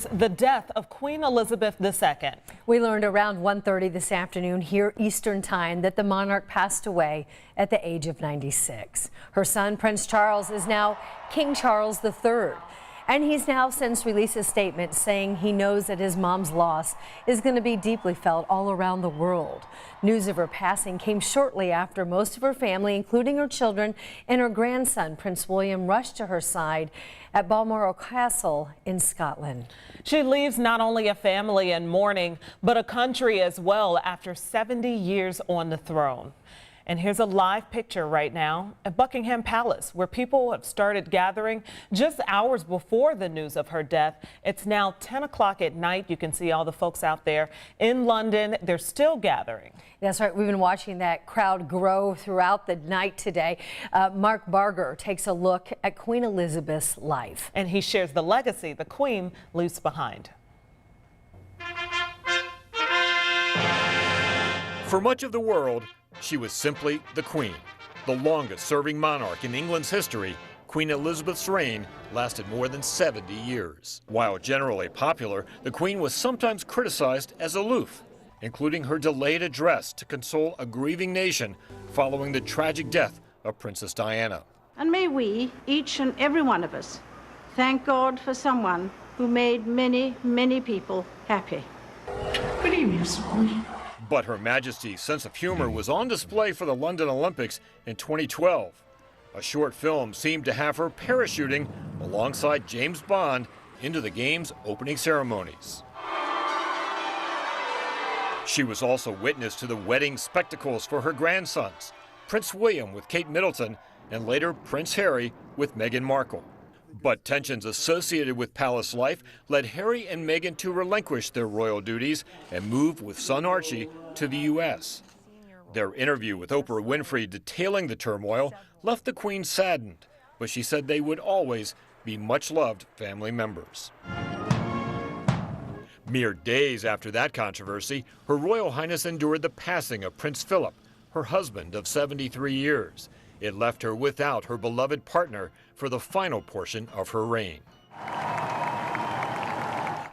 The death of Queen Elizabeth II. We learned around 1:30 this afternoon here Eastern Time that the monarch passed away at the age of 96. Her son, Prince Charles, is now King Charles III. And he's now since released a statement saying he knows that his mom's loss is going to be deeply felt all around the world. News of her passing came shortly after most of her family, including her children and her grandson, Prince William, rushed to her side at Balmoral Castle in Scotland. She leaves not only a family in mourning, but a country as well after 70 years on the throne. And here's a live picture right now at Buckingham Palace, where people have started gathering just hours before the news of her death. It's now 10 o'clock at night. You can see all the folks out there in London. They're still gathering. That's right. We've been watching that crowd grow throughout the night today. Mark Barger takes a look at Queen Elizabeth's life. And he shares the legacy the Queen leaves behind. For much of the world, she was simply the Queen. The longest-serving monarch in England's history, Queen Elizabeth's reign lasted more than 70 years. While generally popular, the Queen was sometimes criticized as aloof, including her delayed address to console a grieving nation following the tragic death of Princess Diana. And may we, each and every one of us, thank God for someone who made many, many people happy. Good evening, Sally. But Her Majesty's sense of humor was on display for the London Olympics in 2012. A short film seemed to have her parachuting alongside James Bond into the game's opening ceremonies. She was also witness to the wedding spectacles for her grandsons, Prince William with Kate Middleton, and later Prince Harry with Meghan Markle. But tensions associated with palace life led Harry and Meghan to relinquish their royal duties and move with son Archie to the U.S. Their interview with Oprah Winfrey detailing the turmoil left the Queen saddened, but she said they would always be much-loved family members. Mere days after that controversy, Her Royal Highness endured the passing of Prince Philip, her husband of 73 years. It left her without her beloved partner for the final portion of her reign.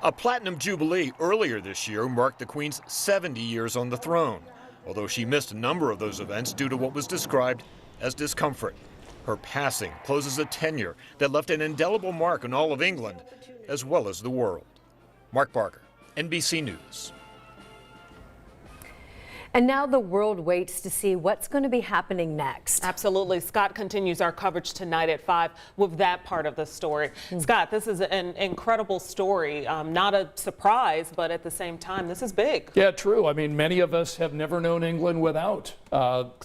A platinum jubilee earlier this year marked the Queen's 70 years on the throne, although she missed a number of those events due to what was described as discomfort. Her passing closes a tenure that left an indelible mark on all of England, as well as the world. Mark Barger, NBC News. And now the world waits to see what's going to be happening next. Absolutely. Scott continues our coverage tonight at 5 with that part of the story. Scott, this is an incredible story. Not a surprise, but at the same time, this is big. Yeah, true. I mean, many of us have never known England without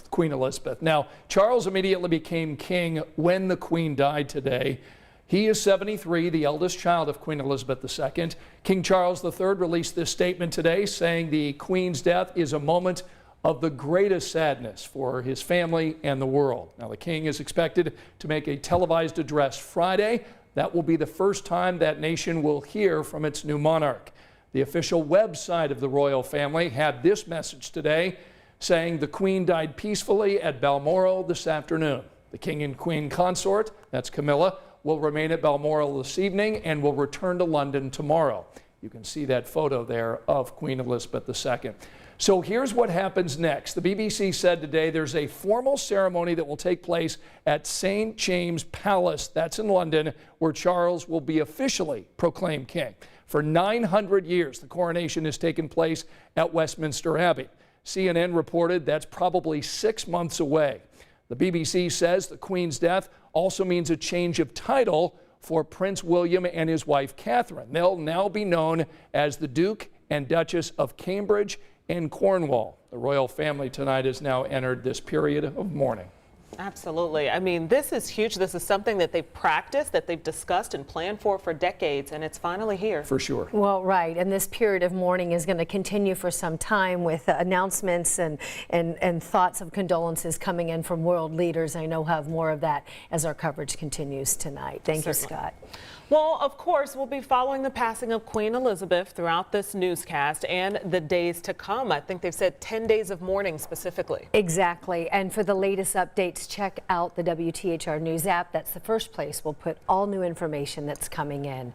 Queen Elizabeth. Now, Charles immediately became king when the Queen died today. He is 73, the eldest child of Queen Elizabeth II. King Charles III released this statement today saying the Queen's death is a moment of the greatest sadness for his family and the world. Now, the King is expected to make a televised address Friday. That will be the first time that nation will hear from its new monarch. The official website of the royal family had this message today saying the Queen died peacefully at Balmoral this afternoon. The King and Queen consort, that's Camilla, will remain at Balmoral this evening and will return to London tomorrow. You can see that photo there of Queen Elizabeth II. So here's what happens next. The BBC said today there's a formal ceremony that will take place at St. James Palace, that's in London, where Charles will be officially proclaimed king. For 900 years, the coronation has taken place at Westminster Abbey. CNN reported that's probably 6 months away. The BBC says the Queen's death also means a change of title for Prince William and his wife Catherine. They'll now be known as the Duke and Duchess of Cambridge and Cornwall. The royal family tonight has now entered this period of mourning. Absolutely. I mean, this is huge. This is something that they've practiced, that they've discussed and planned for decades, and it's finally here. For sure. Well, right. And this period of mourning is going to continue for some time with announcements and thoughts of condolences coming in from world leaders. I know we'll have more of that as our coverage continues tonight. Thank you, Scott. Well, of course, we'll be following the passing of Queen Elizabeth throughout this newscast and the days to come. I think they've said 10 days of mourning specifically. Exactly. And for the latest updates, check out the WTHR News app. That's the first place we'll put all new information that's coming in.